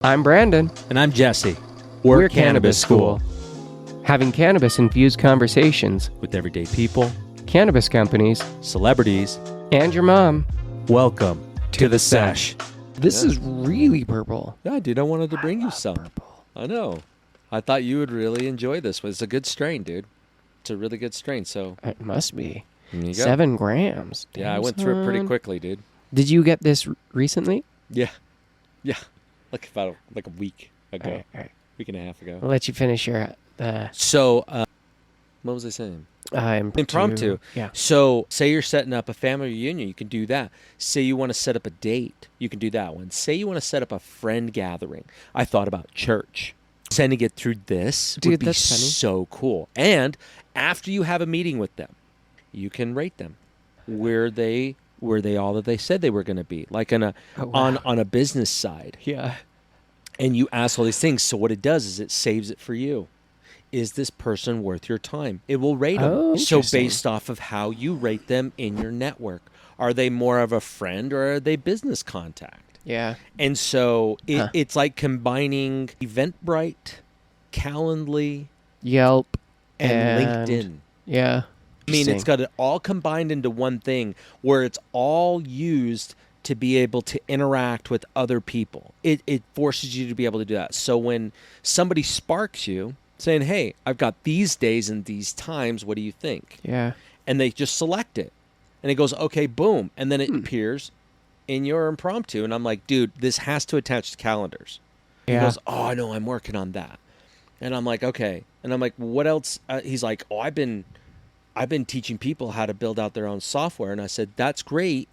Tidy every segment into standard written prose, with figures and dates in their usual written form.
I'm Brandon. And I'm Jesse. We're Cannabis School. Having cannabis-infused conversations With everyday people, cannabis companies, celebrities, and your mom. welcome to the Sesh. This is really purple. Yeah, dude, I wanted to bring you some. Purple. I know. I thought you would really enjoy this. It's a good strain, dude. It's a really good strain, so It must be. there you go. 7 grams. Yeah, I Damn, went through it pretty son. quickly, dude. Did you get this recently? Yeah. Like about a week ago. All right. Week and a half ago. I'll let you finish your So, what was I saying? Impromptu. Yeah. So, say you're setting up a family reunion, you can do that. Say you want to set up a date, you can do that one. Say you want to set up a friend gathering. I thought about church. Sending it through this Dude, would be that's funny. so cool. And after you have a meeting with them, you can rate them. Were they all that they said they were going to be? Like on a business side. Yeah. And you ask all these things. So what it does is it saves it for you. Is this person worth your time? It will rate them. Oh, So interesting. based off of how you rate them in your network, are they more of a friend or are they business contact? Yeah. And so it's like combining Eventbrite, Calendly, Yelp. and LinkedIn. Yeah. I mean, it's Interesting. got it all combined into one thing where it's all used to be able to interact with other people. It forces you to be able to do that. So when somebody sparks you saying, hey, I've got these days and these times, what do you think? Yeah. And they just select it. And it goes, okay, boom. And then it appears in your impromptu. And I'm like, dude, this has to attach to calendars. Yeah. He goes, oh, I know, I'm working on that. And I'm like, okay. And I'm like, what else? He's like, oh, I've been teaching people how to build out their own software. And I said, that's great.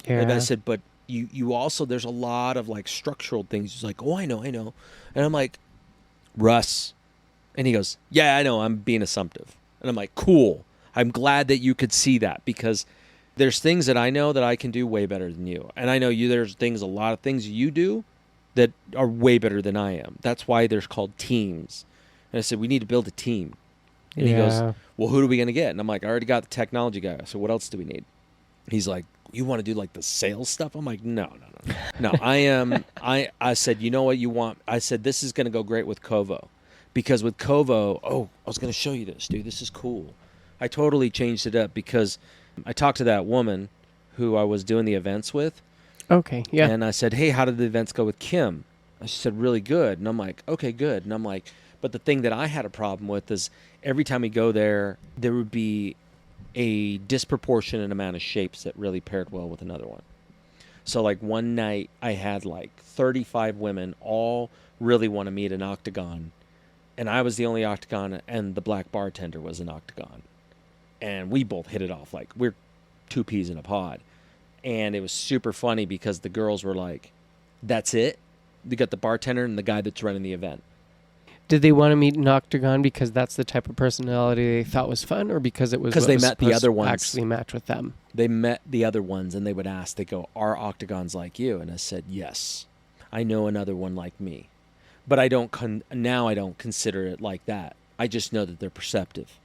Yeah. And I said, but you also, there's a lot of like structural things. He's like, oh, I know. And I'm like, Russ. And he goes, yeah, I know, I'm being assumptive. And I'm like, cool. I'm glad that you could see that because there's things that I know that I can do way better than you. And I know there's a lot of things you do that are way better than I am. That's why there's called teams. And I said, we need to build a team. And he goes, well, who are we going to get? And I'm like, I already got the technology guy. So what else do we need? He's like, you want to do like the sales stuff? I'm like, no. I said, you know what you want? I said, this is going to go great with Kovo. Because with Kovo, I was going to show you this, dude. This is cool. I totally changed it up because I talked to that woman who I was doing the events with. Okay. Yeah. And I said, hey, how did the events go with Kim? And she said, really good. And I'm like, okay, good. And I'm like, but the thing that I had a problem with is every time we go there, there would be a disproportionate amount of shapes that really paired well with another one. So like one night I had like 35 women all really want to meet an octagon. And I was the only octagon and the black bartender was an octagon. And we both hit it off like we're two peas in a pod. And it was super funny because the girls were like, that's it? You got the bartender and the guy that's running the event. Did they want to meet an octagon because that's the type of personality they thought was fun, or because it was because what they was met the supposed other to ones. actually match with them? They met the other ones and they would ask, they go, are octagons like you? And I said, yes, I know another one like me. But I don't consider it like that. I just know that they're perceptive.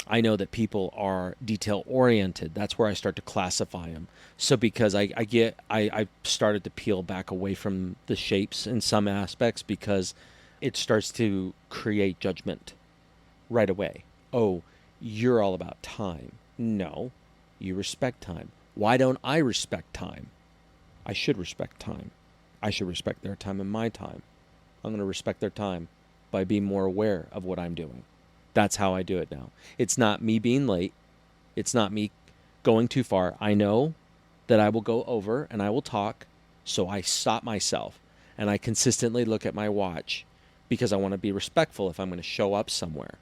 I know that people are detail oriented. That's where I start to classify them. So because I started to peel back away from the shapes in some aspects because it starts to create judgment right away. Oh, you're all about time. No, you respect time. Why don't I respect time? I should respect time. I should respect their time and my time. I'm going to respect their time by being more aware of what I'm doing. That's how I do it now. It's not me being late. It's not me going too far. I know that I will go over and I will talk, so I stop myself and I consistently look at my watch because I want to be respectful if I'm going to show up somewhere.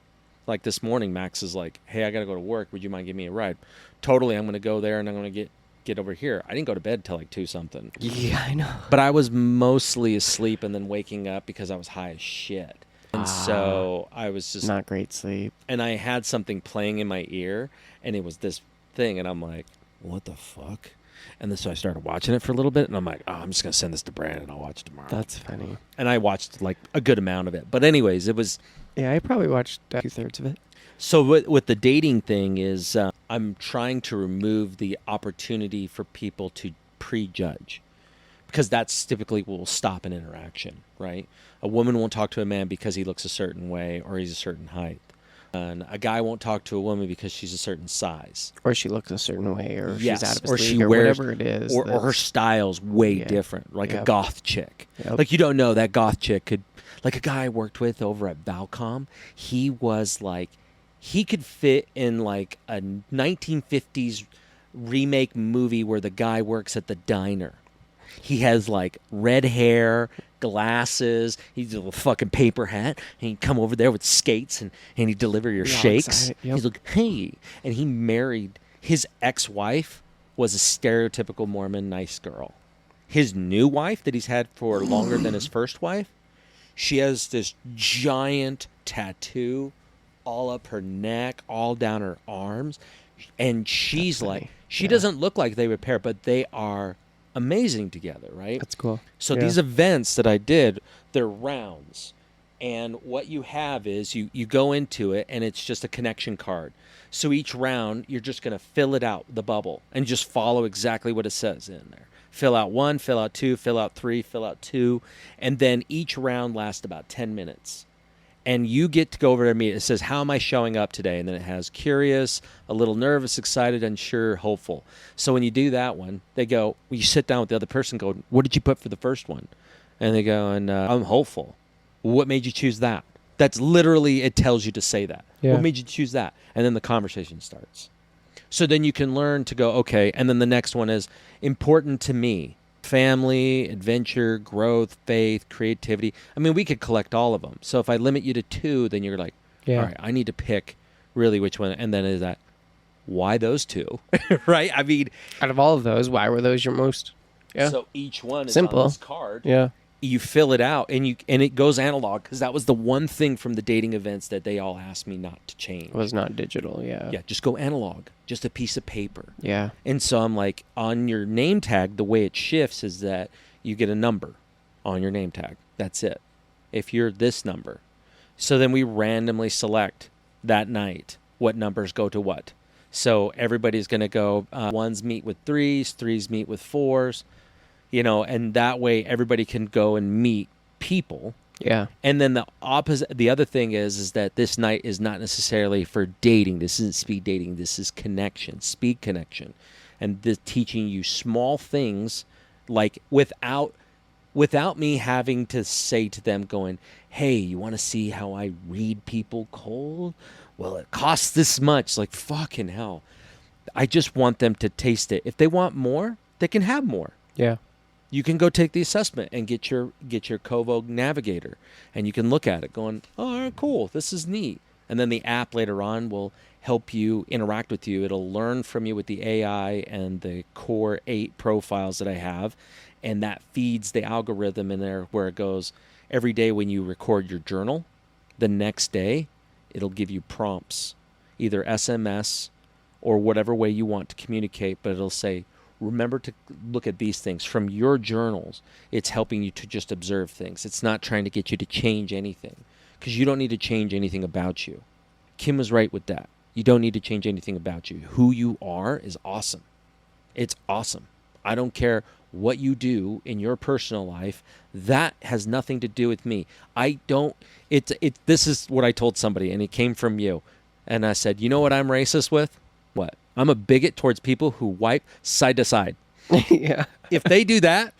Like this morning, Max is like, hey, I got to go to work. Would you mind giving me a ride? Totally, I'm going to go there and I'm going to get over here. I didn't go to bed till like 2 something. Yeah, I know. But I was mostly asleep and then waking up because I was high as shit. And so I was just Not great sleep. and I had something playing in my ear and it was this thing and I'm like, what the fuck? And then so I started watching it for a little bit and I'm like, oh, I'm just going to send this to Brandon and I'll watch it tomorrow. That's funny. And I watched like a good amount of it. But anyways, it was... Yeah, I probably watched 2/3 of it. So with the dating thing is I'm trying to remove the opportunity for people to prejudge. because that's typically what will stop an interaction, right? A woman won't talk to a man because he looks a certain way or he's a certain height. And a guy won't talk to a woman because she's a certain size. Or she looks a certain way, or Yes, she's out of his or league, she or wears, whatever it is. or her style's way Yeah. different, like a Yep. goth chick. Yep. Like, you don't know that goth chick could, like a guy I worked with over at Valcom, he was like, he could fit in like a 1950s remake movie where the guy works at the diner. He has like red hair, glasses, he's a fucking paper hat, and he'd come over there with skates and he'd deliver your You're all shakes. excited, yep. He's like, hey. And he married, his ex-wife was a stereotypical Mormon nice girl. His new wife that he's had for longer than his first wife, she has this giant tattoo all up her neck, all down her arms. And she's That's like, funny. she Yeah. doesn't look like they would pair, but they are amazing together, right? That's cool. So Yeah. these events that I did, they're rounds. And what you have is you go into it and it's just a connection card. So each round, you're just going to fill it out, the bubble, and just follow exactly what it says in there. Fill out 1, fill out 2, fill out 3, fill out 2. And then each round lasts about 10 minutes. And you get to go over to me. It says, how am I showing up today? And then it has curious, a little nervous, excited, unsure, hopeful. So when you do that one, they go, you sit down with the other person, go, what did you put for the first one? And they go, and I'm hopeful. What made you choose that? That's literally, it tells you to say that. Yeah. What made you choose that? And then the conversation starts. So then you can learn to go, okay. And then the next one is important to me. Family, adventure, growth, faith, creativity. I mean, we could collect all of them. So if I limit you to 2, then you're like, Yeah. all right, I need to pick really which one. And then is that, why those 2? Right? I mean, Out of all of those, why were those your most? Yeah. so each one is Simple. on this card. Yeah. You fill it out and it goes analog, because that was the one thing from the dating events that they all asked me not to change. It was not digital. Yeah. Yeah, just go analog, just a piece of paper. Yeah. And so I'm like, on your name tag, the way it shifts is that you get a number on your name tag. That's it. If you're this number. So then we randomly select that night what numbers go to what. So everybody's going to go, 1s meet with 3s, 3s meet with 4s, and that way everybody can go and meet people. Yeah. And then the other thing is that this night is not necessarily for dating. This isn't speed dating. This is connection, speed connection. And this teaching you small things, like without me having to say to them going, hey, you want to see how I read people cold? Well, it costs this much. Like, fucking hell. I just want them to taste it. If they want more, they can have more. Yeah. You can go take the assessment and get your Kovo Navigator, and you can look at it going, oh, all right, cool, this is neat. And then the app later on will help you interact with you. It'll learn from you with the AI and the core 8 profiles that I have, and that feeds the algorithm in there where it goes, every day when you record your journal, the next day it'll give you prompts, either SMS or whatever way you want to communicate, but it'll say, remember to look at these things from your journals. It's helping you to just observe things. It's not trying to get you to change anything, because you don't need to change anything about you. Kim was right with that. You don't need to change anything about you. Who you are is awesome. It's awesome. I don't care what you do in your personal life. That has nothing to do with me. This is what I told somebody, and it came from you. And I said, you know what I'm racist with? What? I'm a bigot towards people who wipe side to side. Yeah. If they do that,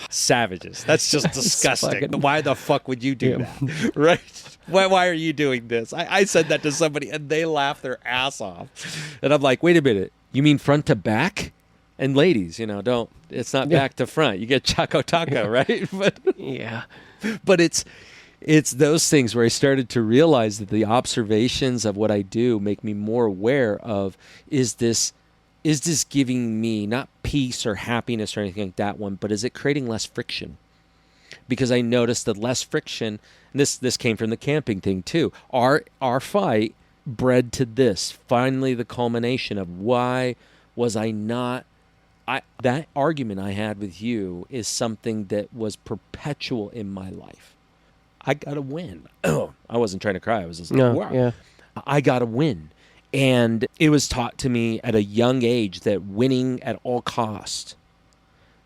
savages. That's just disgusting. fucking- Why the fuck would you do Yeah. that? Right? Why are you doing this? I said that to somebody and they laughed their ass off. And I'm like, wait a minute. You mean front to back? And ladies, don't. It's not Yeah. back to front. You get Chaco Taco, right? Yeah. But it's those things where I started to realize that the observations of what I do make me more aware of, is this giving me not peace or happiness or anything like that one, but is it creating less friction? Because I noticed that less friction, and this came from the camping thing too. Our fight bred to this. Finally, the culmination of why was I not. That argument I had with you is something that was perpetual in my life. I gotta win. I wasn't trying to cry. I was just like, No. wow. Yeah. I gotta win. And it was taught to me at a young age that winning at all cost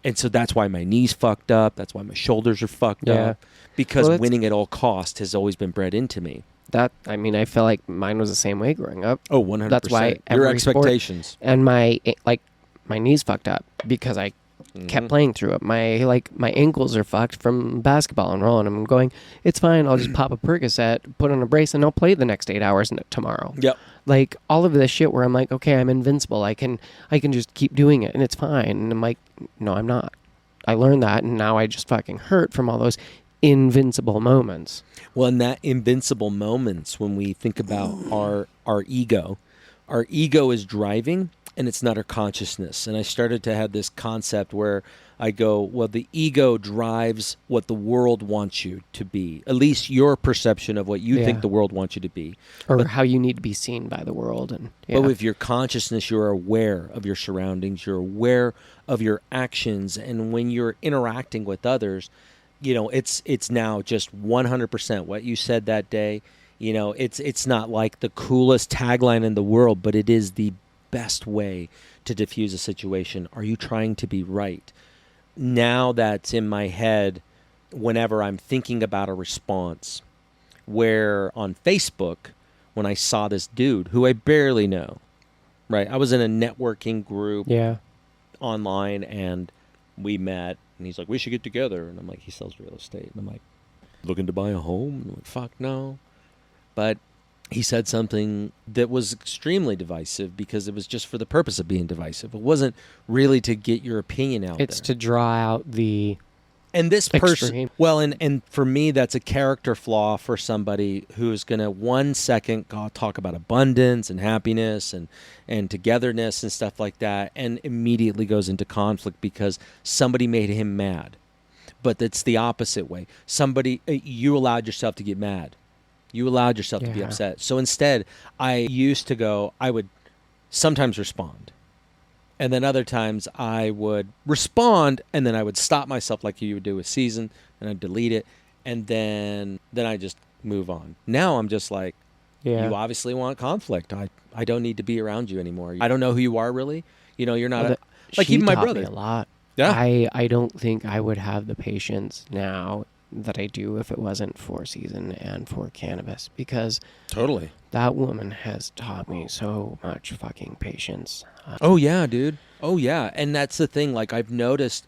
And so that's why my knees fucked up. That's why my shoulders are fucked Yeah. up. Because Well, winning at all cost has always been bred into me. I feel like mine was the same way growing up. Oh, 100%. That's why Your every sport- expectations. And my knees fucked up because I kept playing through it. My ankles are fucked from basketball and rolling. I'm going, it's fine. I'll just pop a Percocet, put on a brace, and I'll play the next 8 hours tomorrow. Yep. Like all of this shit where I'm like, okay, I'm invincible. I can just keep doing it and it's fine. And I'm like, no, I'm not. I learned that, and now I just fucking hurt from all those invincible moments. Well, in that invincible moments, when we think about our ego is driving, and it's not our consciousness. And I started to have this concept where I go, well, the ego drives what the world wants you to be, at least your perception of what you think the world wants you to be. Or how you need to be seen by the world. And But with your consciousness, you're aware of your surroundings, you're aware of your actions, and when you're interacting with others, you know, it's now just 100% what you said that day. You know, it's not like the coolest tagline in the world, but it is the best way to diffuse a situation. Are you trying to be right? Now that's in my head whenever I'm thinking about a response, where on Facebook, when I saw this dude who I barely know, right? I was in a networking group online, and we met, and he's like, we should get together. And I'm like, he sells real estate. And I'm like, looking to buy a home? I'm like, fuck no. But he said something that was extremely divisive because it was just for the purpose of being divisive. It wasn't really to get your opinion out it's there. to draw out the And this person, extreme. well, and for me, that's a character flaw for somebody who's going to 1 second talk about abundance and happiness and togetherness and stuff like that, and immediately goes into conflict because somebody made him mad. But it's the opposite way. You allowed yourself to get mad. You allowed yourself to be upset. So instead, I would sometimes respond. And then other times I would respond, and then I would stop myself like you would do with Season, and I'd delete it, and then I just move on. Now I'm just like, you obviously want conflict. I don't need to be around you anymore. I don't know who you are really. You know, you're not like even my brother. Me a lot. Yeah. I don't think I would have the patience now that I do if it wasn't for Season and for Cannabis, because Totally. that woman has taught me so much fucking patience. Oh yeah, dude. Oh yeah. And that's the thing, like I've noticed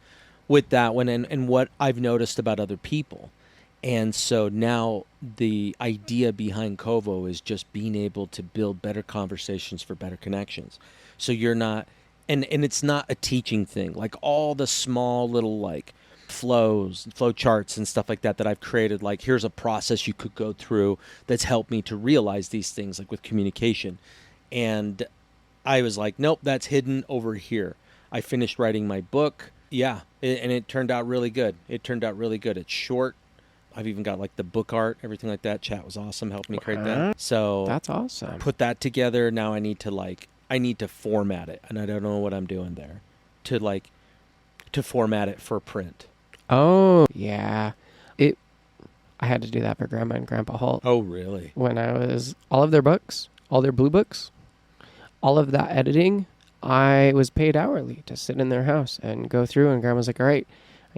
with that one and what I've noticed about other people. And so now the idea behind Kovo is just being able to build better conversations for better connections. So you're not, and it's not a teaching thing. Like all the small little like flow charts and stuff like that I've created, like here's a process you could go through that's helped me to realize these things, like with communication. And I was like, nope, that's hidden over here. I finished writing my book. Yeah. And it turned out really good. It's short. I've even got like the book art, everything like that. Chat was awesome. Helped me create that. So That's awesome. Put that together. Now I need to format it. And I don't know what I'm doing there to format it for print. Oh, yeah. I had to do that for Grandma and Grandpa Holt. Oh, really? When I was, all of their books, all their blue books, all of that editing, I was paid hourly to sit in their house and go through, and Grandma's like, all right,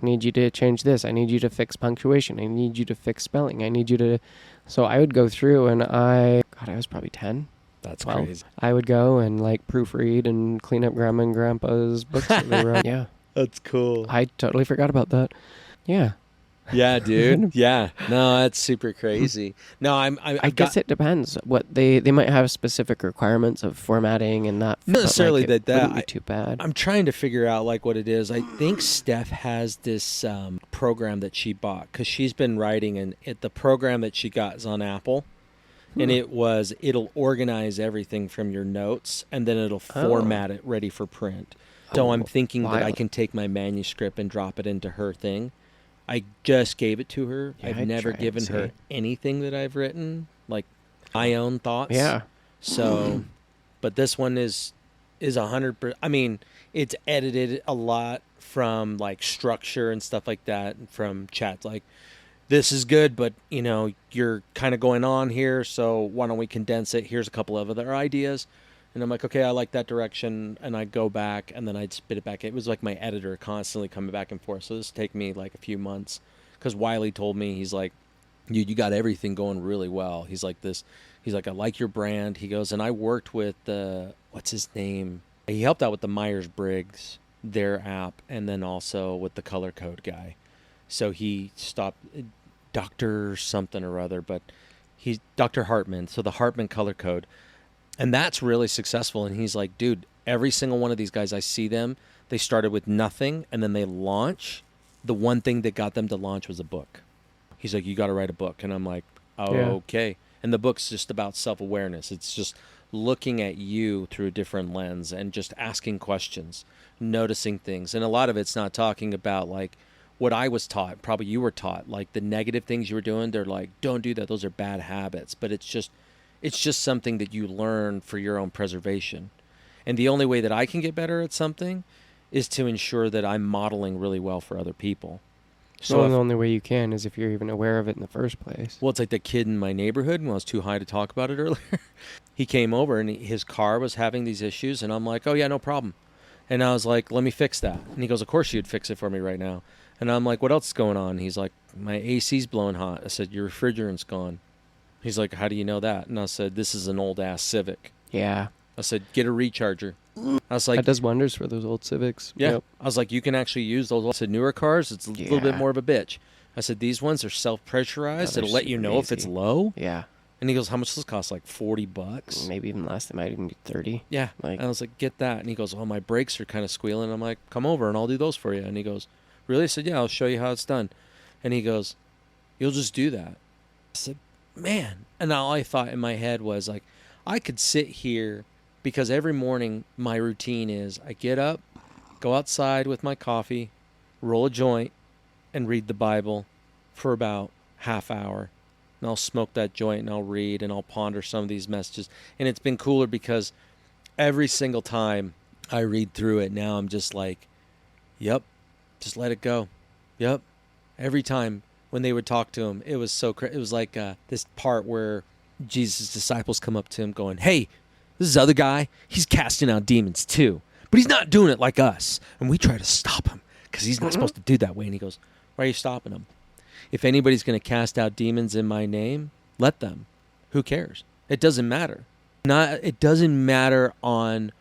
I need you to change this. I need you to fix punctuation. I need you to fix spelling. I need you to... So I would go through, and I was probably 10. That's 12. crazy. I would go and like proofread and clean up Grandma and Grandpa's books that they wrote. Yeah. That's cool. I totally forgot about that. Yeah. Yeah, dude. Yeah. No, that's super crazy. No, I guess it depends. What they might have specific requirements of formatting and that. Not necessarily but, like, that wouldn't be too bad. I'm trying to figure out like what it is. I think Steph has this program that she bought because she's been writing, and the program that she got is on Apple. And it'll organize everything from your notes, and then it'll format it ready for print. So I'm thinking that I can take my manuscript and drop it into her thing. I just gave it to her. Yeah, I've never given her anything that I've written, like my own thoughts. Yeah. So, but this one is 100%. I mean, it's edited a lot from like structure and stuff like that, from chats like, this is good, but you know, you're kind of going on here, so why don't we condense it? Here's a couple of other ideas. And I'm like, okay, I like that direction. And I'd go back and then I'd spit it back. It was like my editor constantly coming back and forth. So this would take me like a few months because Wiley told me, he's like, you got everything going really well. He's like, I like your brand. He goes, and I worked with what's his name? He helped out with the Myers-Briggs, their app, and then also with the color code guy. So he stopped Dr. something or other, but he's Dr. Hartman. So the Hartman color code. And that's really successful. And he's like, dude, every single one of these guys, I see them, they started with nothing and then they launch. The one thing that got them to launch was a book. He's like, you got to write a book. And I'm like, oh, Yeah. okay. And the book's just about self-awareness. It's just looking at you through a different lens and just asking questions, noticing things. And a lot of it's not talking about like what I was taught, probably you were taught, like the negative things you were doing. They're like, don't do that. Those are bad habits. But it's just something that you learn for your own preservation. And the only way that I can get better at something is to ensure that I'm modeling really well for other people. So the only way you can is if you're even aware of it in the first place. Well, it's like the kid in my neighborhood, when I was too high to talk about it earlier. He came over and his car was having these issues. And I'm like, oh, yeah, no problem. And I was like, let me fix that. And he goes, of course you'd fix it for me right now. And I'm like, what else is going on? He's like, my AC's blowing hot. I said, your refrigerant's gone. He's like, how do you know that? And I said, this is an old-ass Civic. Yeah. I said, get a recharger. I was like, that does wonders for those old Civics. yeah. Yep. I was like, you can actually use those. I said, newer cars, it's a little bit more of a bitch. I said, these ones are self-pressurized. It'll let you know if it's low. Yeah. And he goes, how much does this cost? Like $40? Maybe even less. They might even be 30. Yeah. Like, and I was like, get that. And he goes, oh, my brakes are kind of squealing. I'm like, come over and I'll do those for you. And he goes, really? I said, yeah, I'll show you how it's done. And he goes, you'll just do that. I said, man. And all I thought in my head was like, I could sit here because every morning my routine is I get up, go outside with my coffee, roll a joint, and read the Bible for about half hour. And I'll smoke that joint and I'll read and I'll ponder some of these messages. And it's been cooler because every single time I read through it, now I'm just like, yep, just let it go. Yep. Every time when they would talk to him, it was so it was like this part where Jesus' disciples come up to him going, hey, this other guy, he's casting out demons too, but he's not doing it like us. And we try to stop him because he's not supposed to do that way. And he goes, why are you stopping him? If anybody's going to cast out demons in my name, let them. Who cares? It doesn't matter. It doesn't matter on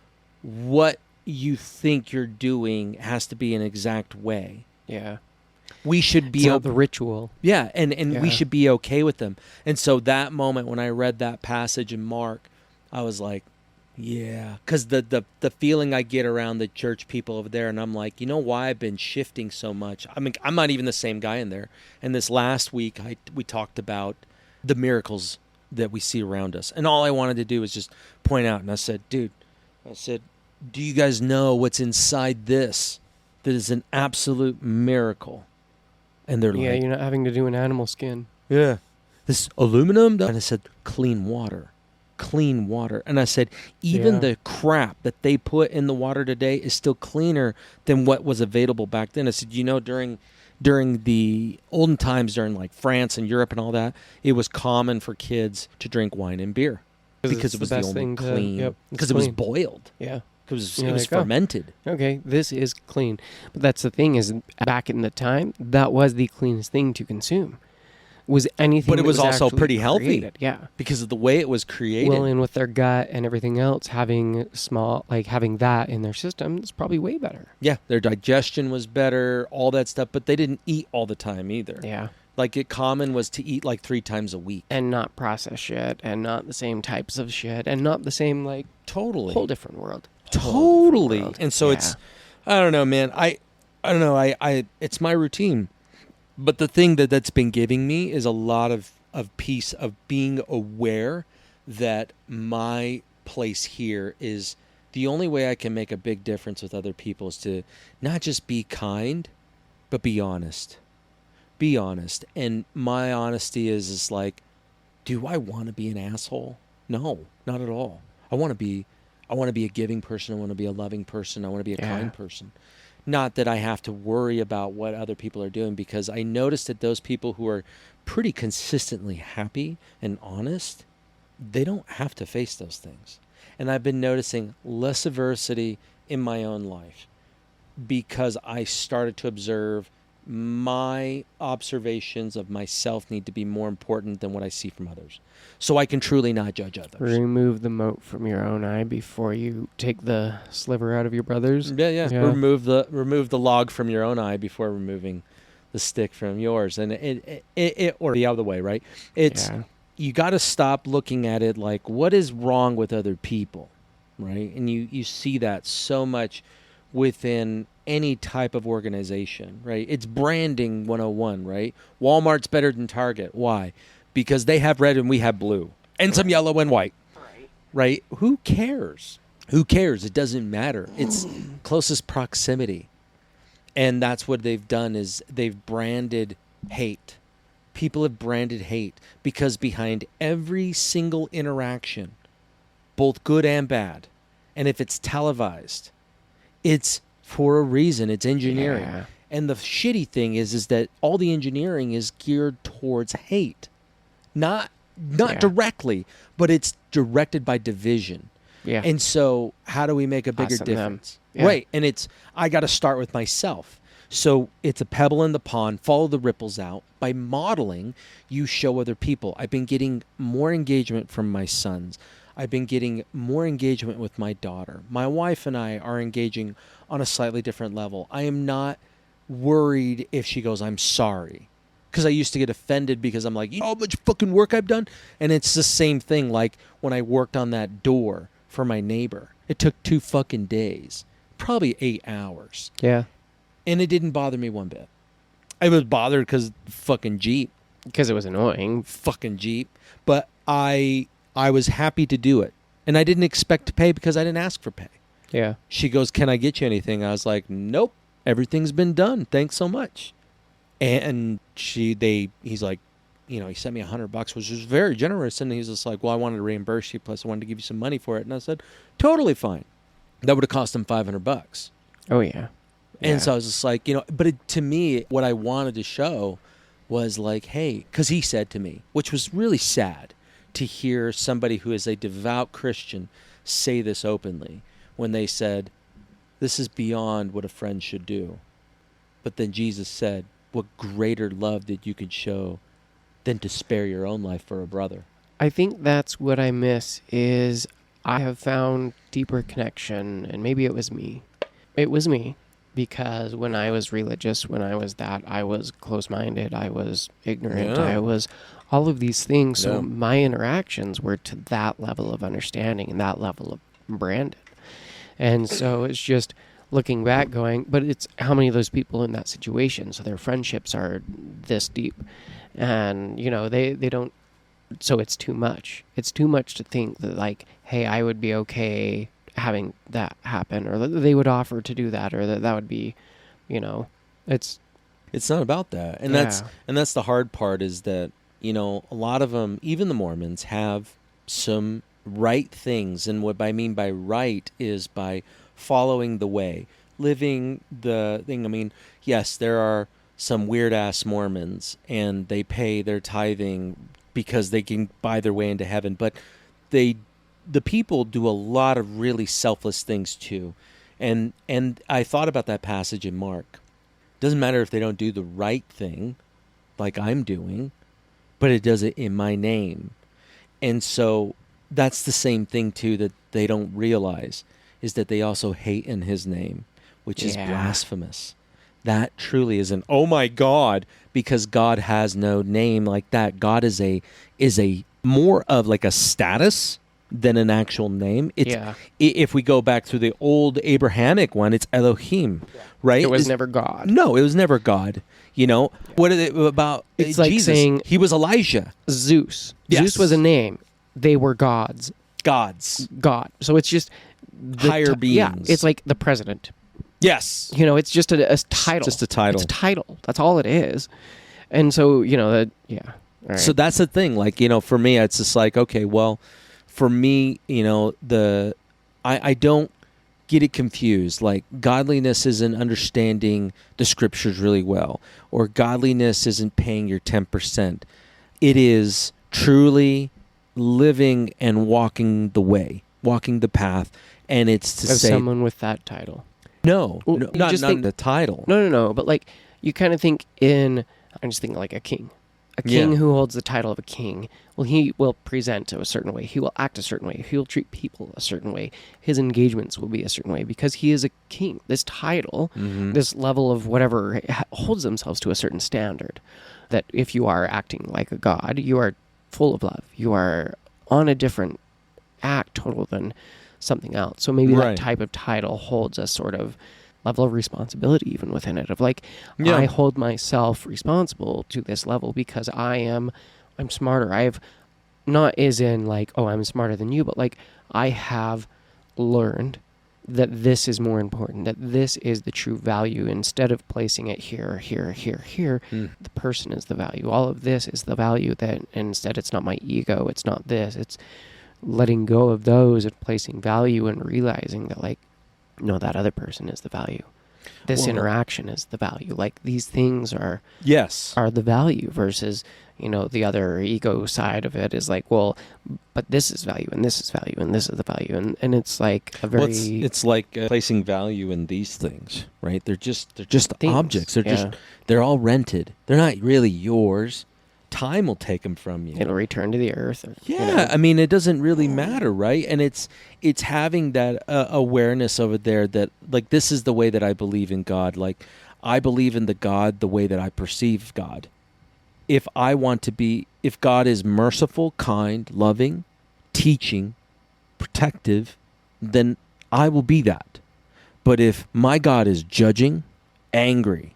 what you think you're doing has to be an exact way. Yeah. We should be it's not the ritual. Yeah, and we should be okay with them. And so that moment when I read that passage in Mark, I was like, yeah, because the feeling I get around the church people over there, and I'm like, you know why I've been shifting so much? I mean, I'm not even the same guy in there. And this last week, we talked about the miracles that we see around us. And all I wanted to do was just point out, and I said, do you guys know what's inside this that is an absolute miracle? And they're yeah, like, you're not having to do an animal skin. yeah, this aluminum. And I said, clean water. And I said, even the crap that they put in the water today is still cleaner than what was available back then. I said, you know, during the olden times, during like France and Europe and all that, it was common for kids to drink wine and beer because it was the only clean, because it was boiled. Yeah. Because it was fermented. Okay, this is clean. But that's the thing is, back in the time, that was the cleanest thing to consume. Was anything, but it was also pretty created. healthy, yeah, because of the way it was created. Well, and with their gut and everything else, having that in their system is probably way better. Yeah, their digestion was better, all that stuff. But they didn't eat all the time either. Yeah, like common was to eat like 3 times a week, and not processed shit, and not the same types of shit, and not the same whole different world. Totally. World. And so it's, I don't know, man. I don't know. I it's my routine. But the thing that's been giving me is a lot of peace of being aware that my place here is the only way I can make a big difference with other people is to not just be kind, but be honest. Be honest. And my honesty is like, do I want to be an asshole? No, not at all. I want to be a giving person. I want to be a loving person. I want to be a kind person. Not that I have to worry about what other people are doing, because I noticed that those people who are pretty consistently happy and honest, they don't have to face those things. And I've been noticing less adversity in my own life because I started to observe my observations of myself need to be more important than what I see from others. So I can truly not judge others. Remove the mote from your own eye before you take the sliver out of your brother's. Yeah. Remove the log from your own eye before removing the stick from yours. And it or the other way, right? It's you got to stop looking at it like what is wrong with other people, right? And you see that so much within any type of organization, right? It's branding 101, right? Walmart's better than Target. Why? Because they have red and we have blue and some yellow and white, right? Who cares? Who cares? It doesn't matter. It's closest proximity. And that's what they've done is they've branded hate. People have branded hate because behind every single interaction, both good and bad, and if it's televised, it's for a reason. It's engineering. Yeah. And the shitty thing is that all the engineering is geared towards hate. Not directly, but it's directed by division. Yeah. And so how do we make a bigger difference? Yeah. Right. And I got to start with myself. So it's a pebble in the pond, follow the ripples out. By modeling, you show other people. I've been getting more engagement from my sons. I've been getting more engagement with my daughter. My wife and I are engaging on a slightly different level. I am not worried if she goes, I'm sorry. Because I used to get offended because I'm like, you know how much fucking work I've done? And it's the same thing like when I worked on that door for my neighbor. It took 2 fucking days, probably 8 hours. Yeah. And it didn't bother me one bit. I was bothered because fucking Jeep. Because it was annoying. Fucking Jeep. But I was happy to do it. And I didn't expect to pay because I didn't ask for pay. Yeah. She goes, can I get you anything? I was like, nope. Everything's been done. Thanks so much. And he's like, you know, he sent me $100, which was very generous. And he's just like, well, I wanted to reimburse you. Plus I wanted to give you some money for it. And I said, totally fine. That would have cost him $500. Oh, yeah. And so I was just like, you know, but to me, what I wanted to show was like, hey, because he said to me, which was really sad to hear somebody who is a devout Christian say this openly when they said, this is beyond what a friend should do. But then Jesus said, what greater love that you could show than to spare your own life for a brother? I think that's what I miss is I have found deeper connection, and maybe it was me. It was me. Because when I was religious, when I was that, I was close-minded, I was ignorant, I was all of these things. So my interactions were to that level of understanding and that level of branded. And so it's just looking back going, but it's how many of those people in that situation? So their friendships are this deep. And, you know, they don't, so it's too much. It's too much to think that like, hey, I would be okay having that happen, or that they would offer to do that, or that would be, you know, it's not about that. And that's the hard part is that, you know, a lot of them, even the Mormons, have some right things. And what I mean by right is by following the way, living the thing. I mean, yes, there are some weird ass Mormons and they pay their tithing because they can buy their way into heaven, but the people do a lot of really selfless things too. And I thought about that passage in Mark. Doesn't matter if they don't do the right thing, like I'm doing, but it does it in my name. And so that's the same thing too that they don't realize, is that they also hate in his name, which is blasphemous. That truly is an, oh my God, because God has no name like that. God is a more of like a status than an actual name. If we go back to the old Abrahamic one, it's Elohim, right? It was never God. No, it was never God. You know, what is it about it's Jesus? Like saying he was Elijah. Zeus. Yes. Zeus was a name. They were gods. Gods. God. So it's just higher beings. Yeah, it's like the president. Yes. You know, it's just a title. Just a title. It's a title. That's all it is. And so, you know, All right. So that's the thing. Like, you know, for me, it's just like, okay, well, for me, you know, I don't get it confused. Like, godliness isn't understanding the scriptures really well, or godliness isn't paying your 10%. It is truly living and walking the way. walking the path, and it's to Of say someone with that title. no, Well, no you not, just not think- the title. No. But like, you kind of think I'm just thinking like a king. A king Yeah. who holds the title of a king, well, he will present a certain way. He will act a certain way. He will treat people a certain way. His engagements will be a certain way because he is a king. This title, Mhm. this level of whatever, holds themselves to a certain standard. That if you are acting like a god, you are full of love. You are on a different act total than something else. So maybe Right. that type of title holds a sort of level of responsibility even within it, of like, Yeah. I hold myself responsible to this level because I'm smarter. I have, not as in like, oh, I'm smarter than you, but like, I have learned that this is more important, that this is the true value. Instead of placing it here, Mm. the person is the value. All of this is the value, that instead it's not my ego, it's not this, it's letting go of those and placing value and realizing that like, no, that other person is the value. This Well- interaction is the value. Like, these things are Yes. the value versus, the other ego side of it is like, well, but this is value and this is value and this is the value. And it's like a very... Well, it's like placing value in these things, right? They're just Things, objects. yeah. They're all rented. They're not really yours. Time will take them from you. It'll return to the earth. Or, Yeah, I mean, it doesn't really matter, right? And it's having that awareness over there that, like, this is the way that I believe in God. Like, I believe in the God the way that I perceive God. If God is merciful, kind, loving, teaching, protective, then I will be that. But if my God is judging, angry,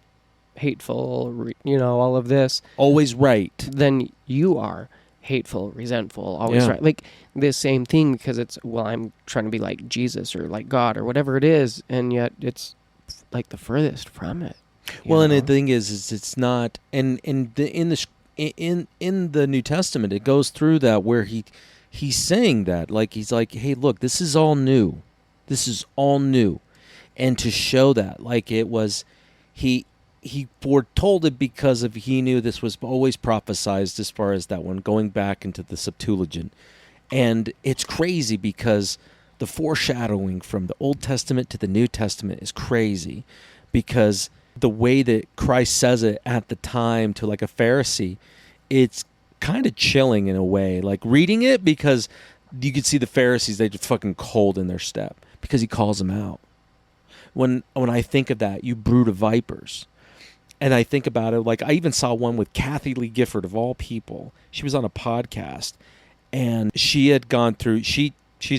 hateful, all of this, always right, then you are hateful, resentful, always Yeah. right. Like, this same thing, because it's, well, I'm trying to be like Jesus or like God or whatever it is, and yet it's like the furthest from it. Well, and the thing is it's not. And in the New Testament, it goes through that where he's saying that, like, he's like, hey, look, this is all new. This is all new, and to show that, like, it was, he foretold it because of he knew this was always prophesized as far as that one going back into the Septuagint, and it's crazy because the foreshadowing from the Old Testament to the New Testament is crazy because the way that Christ says it at the time to like a Pharisee, it's kind of chilling in a way. Like reading it, because you could see the Pharisees, they just fucking cold in their step because he calls them out. When I think of that, you brood of vipers. And I think about it, like I even saw one with Kathy Lee Gifford of all people. She was on a podcast and she had gone through, she's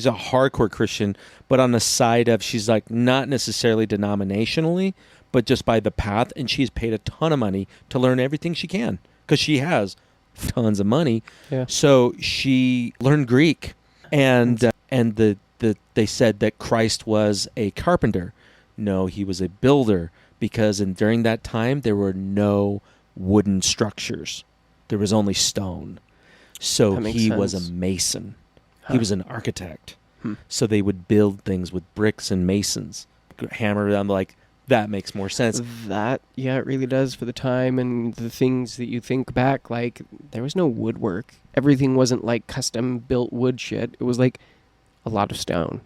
a hardcore Christian, but on the side of, she's like not necessarily denominationally, but just by the path. And she's paid a ton of money to learn everything she can because she has tons of money. Yeah. So she learned Greek, and they said that Christ was a carpenter. No, he was a builder, because during that time there were no wooden structures. There was only stone. So That makes he was sense. a mason. Huh. He was an architect. Hmm. So they would build things with bricks and masons. Hammer them, like, that makes more sense. That, yeah, it really does for the time and the things that you think back. Like, there was no woodwork. Everything wasn't like custom built wood shit. It was like a lot of stone.